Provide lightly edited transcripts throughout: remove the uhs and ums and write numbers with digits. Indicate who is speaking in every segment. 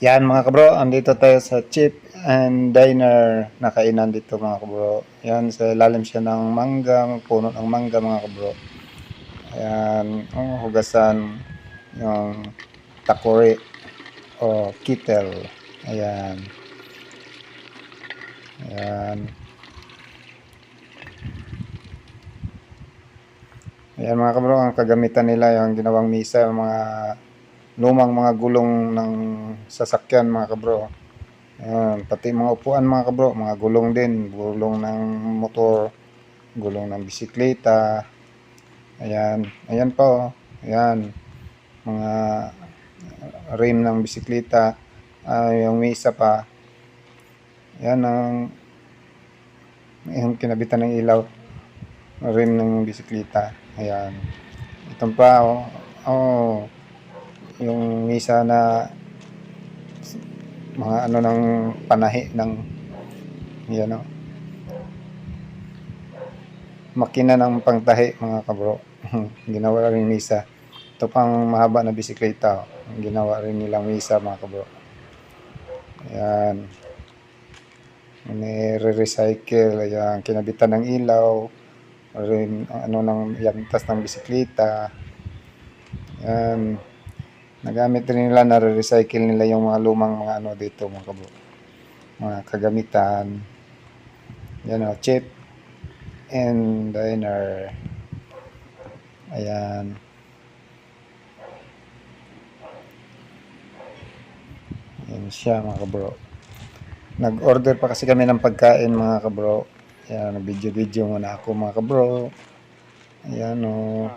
Speaker 1: Yan mga kabro, andito tayo sa Chip and Diner na kainan dito mga kabro. Yan, sa ilalim siya ng mangga, puno ng mangga mga kabro. Ayan, hugasan yung takori o kitel. Ayan. Ayan. Ayan mga kabro, ang kagamitan nila yung ginawang misa, yung mga lumang mga gulong ng sasakyan mga kabro. Ayan, pati mga upuan mga kabro, mga gulong din, gulong ng motor, gulong ng bisikleta. Ayan, ayan po, ayan, mga rim ng bisikleta, yung misa pa. Ayan yung kinabitan ng ilaw, rim ng bisikleta. Ayan, itong pa, yung misa na mga ano ng panahi ng yan makina ng pangtahi mga kabro. Ginawa rin misa. Ito pang mahaba na bisikleta, ginawa rin nilang misa mga kabro. Ayan, may re-recycle. Ayan, kinabitan ng ilaw rin, ano ng yantas ng bisikleta. Ayan, nagamit rin nila, na re-recycle nila yung mga lumang mga ano dito mga kabro, mga kagamitan. Yan o, Chip and Diner. Ayan, yan siya mga kabro. Nag-order pa kasi kami ng pagkain mga kabro. Ayan, nag-video muna ako mga kabro. Ayan o.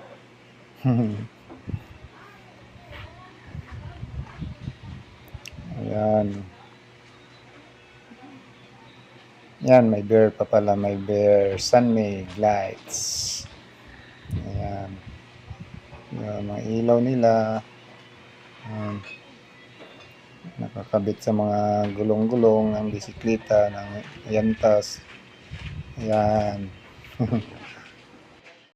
Speaker 1: Ayan. Yan, may bear pa pala, may bear, sunmade lights. Ayan. Yan, mga ilaw nila. Ayan. Nakakabit sa mga gulong-gulong ng bisikleta, ng yantas. Ayan.